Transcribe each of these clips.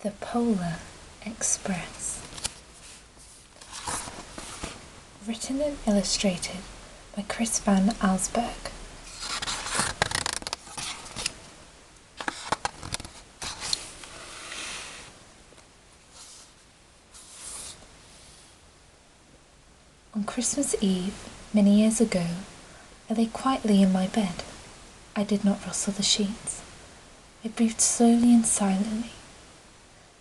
The Polar Express. Written and illustrated by Chris van Allsburg. On Christmas Eve, many years ago, I lay quietly in my bed. I did not rustle the sheets. I breathed slowly and silently.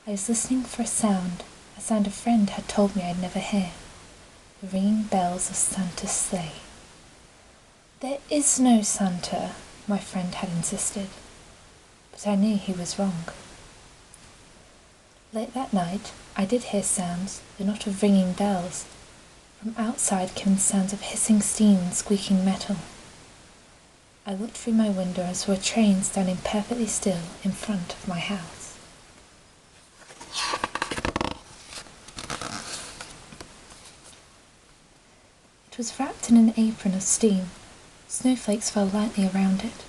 I was listening for a sound a friend had told me I'd never hear. The ringing bells of Santa's sleigh. There is no Santa, my friend had insisted, but I knew he was wrong. Late that night, I did hear sounds, though not of ringing bells. From outside came the sounds of hissing steam and squeaking metal. I looked through my window and saw a train standing perfectly still in front of my house. It was wrapped in an apron of steam. Snowflakes fell lightly around it.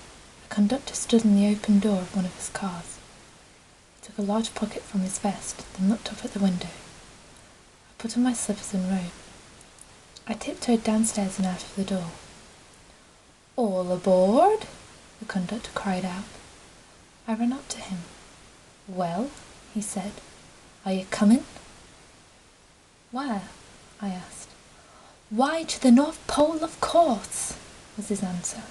A conductor stood in the open door of one of his cars. He took a large pocket from his vest, then looked up at the window. I put on my slippers and robe. I tiptoed downstairs and out of the door. "All aboard!" the conductor cried out. I ran up to him. "Well," he said, "are you coming?" "Where?" I asked. "Why, to the North Pole, of course," was his answer.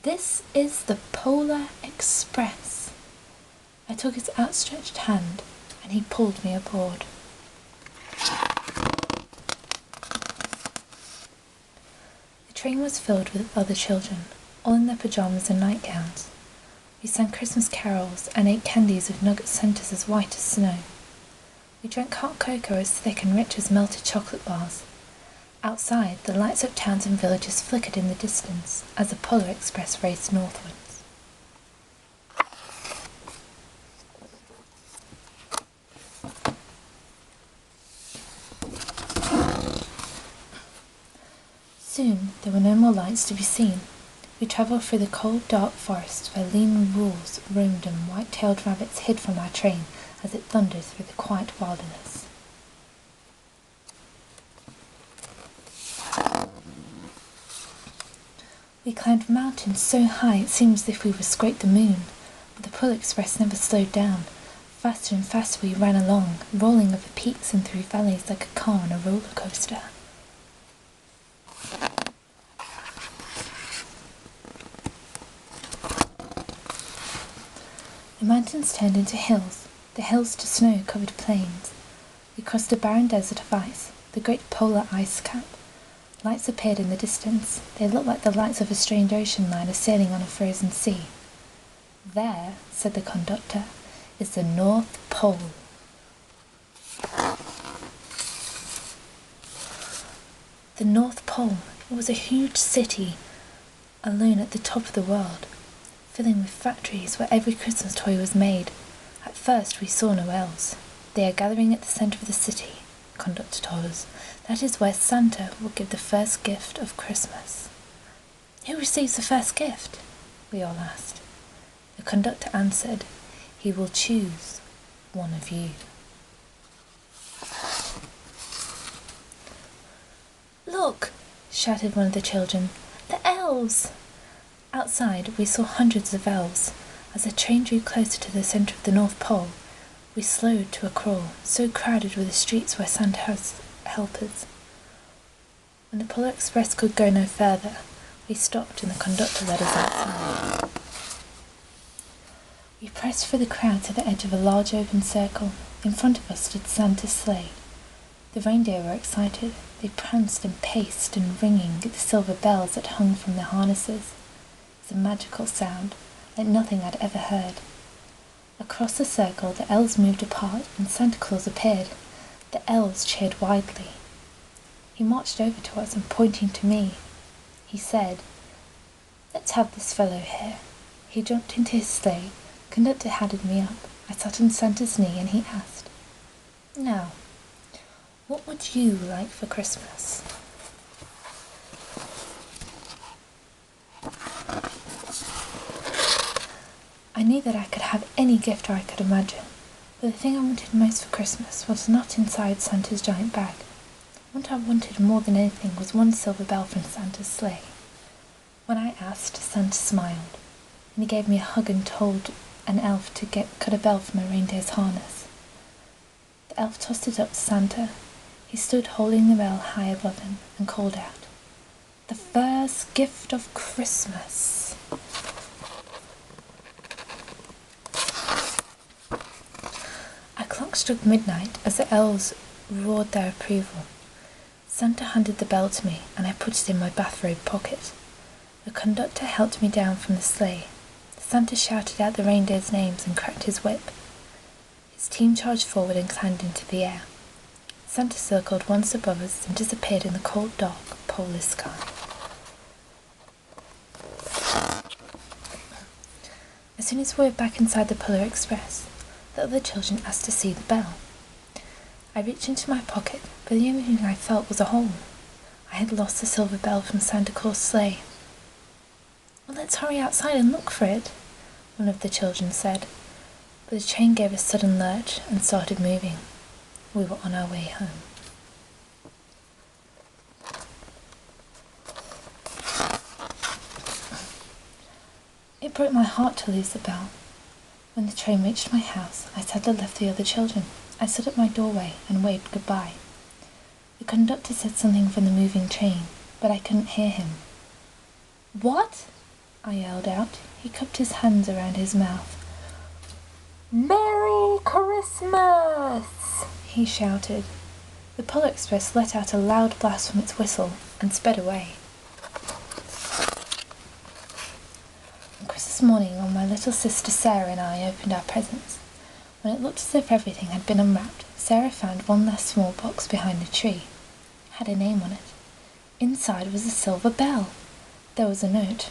"This is the Polar Express." I took his outstretched hand, and he pulled me aboard. The train was filled with other children, all in their pajamas and nightgowns. We sang Christmas carols and ate candies with nugget centres as white as snow. We drank hot cocoa as thick and rich as melted chocolate bars. Outside, the lights of towns and villages flickered in the distance as the Polar Express raced northwards. Soon there were no more lights to be seen. We travelled through the cold, dark forests where lean wolves roamed and white-tailed rabbits hid from our train as it thundered through the quiet wilderness. We climbed mountains so high it seemed as if we would scrape the moon, but the Polar Express never slowed down. Faster and faster we ran along, rolling over peaks and through valleys like a car on a roller coaster. The mountains turned into hills, the hills to snow-covered plains. We crossed a barren desert of ice, the great polar ice cap. Lights appeared in the distance. They looked like the lights of a strange ocean liner sailing on a frozen sea. "There," said the conductor, "is the North Pole." The North Pole. It was a huge city, alone at the top of the world, filling with factories where every Christmas toy was made. At first we saw no elves. "They are gathering at the centre of the city," the conductor told us. "That is where Santa will give the first gift of Christmas." "Who receives the first gift?" we all asked. The conductor answered, "He will choose one of you." "Look!" shouted one of the children. "The elves!" Outside we saw hundreds of elves. As the train drew closer to the centre of the North Pole, we slowed to a crawl, so crowded were the streets where Santa has helpers. When the Polar Express could go no further, we stopped and the conductor led us outside. We pressed through the crowd to the edge of a large open circle. In front of us stood Santa's sleigh. The reindeer were excited. They pranced and paced and ringing the silver bells that hung from their harnesses. It was a magical sound, like nothing I'd ever heard. Across the circle the elves moved apart and Santa Claus appeared. The elves cheered widely. He marched over to us and pointing to me, he said, "Let's have this fellow here." He jumped into his sleigh. The conductor handed me up. I sat on Santa's knee and he asked, "Now, what would you like for Christmas?" I knew that I could have any gift I could imagine. But the thing I wanted most for Christmas was not inside Santa's giant bag. What I wanted more than anything was one silver bell from Santa's sleigh. When I asked, Santa smiled, and he gave me a hug and told an elf to cut a bell from a reindeer's harness. The elf tossed it up to Santa. He stood holding the bell high above him and called out, "The first gift of Christmas." A clock struck midnight as the elves roared their approval. Santa handed the bell to me, and I put it in my bathrobe pocket. The conductor helped me down from the sleigh. Santa shouted out the reindeers' names and cracked his whip. His team charged forward and climbed into the air. Santa circled once above us and disappeared in the cold, dark, polar sky. As soon as we were back inside the Polar Express, the other children asked to see the bell. I reached into my pocket, but the only thing I felt was a hole. I had lost the silver bell from Santa Claus' sleigh. "Well, let's hurry outside and look for it," one of the children said. But the train gave a sudden lurch and started moving. We were on our way home. It broke my heart to lose the bell. When the train reached my house, I sadly left the other children. I stood at my doorway and waved goodbye. The conductor said something from the moving train, but I couldn't hear him. "What?" I yelled out. He cupped his hands around his mouth. "Merry Christmas!" he shouted. The Polar Express let out a loud blast from its whistle and sped away. On Christmas morning, when my little sister Sarah and I opened our presents, when it looked as if everything had been unwrapped, Sarah found one last small box behind the tree. It had a name on it. Inside was a silver bell. There was a note.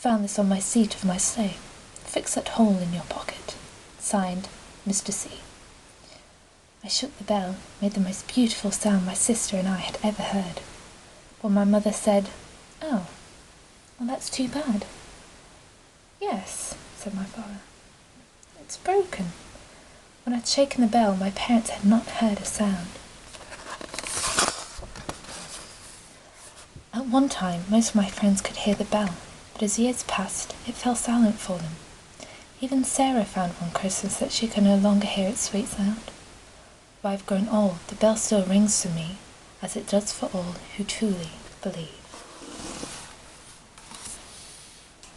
"Found this on my seat of my sleigh. Fix that hole in your pocket. Signed, Mr. C." I shook the bell, made the most beautiful sound my sister and I had ever heard. When my mother said, "Oh, well, that's too bad." "Yes," said my father. "It's broken." When I'd shaken the bell, my parents had not heard a sound. At one time, most of my friends could hear the bell, but as years passed, it fell silent for them. Even Sarah found one Christmas that she could no longer hear its sweet sound. Though I've grown old, the bell still rings for me, as it does for all who truly believe.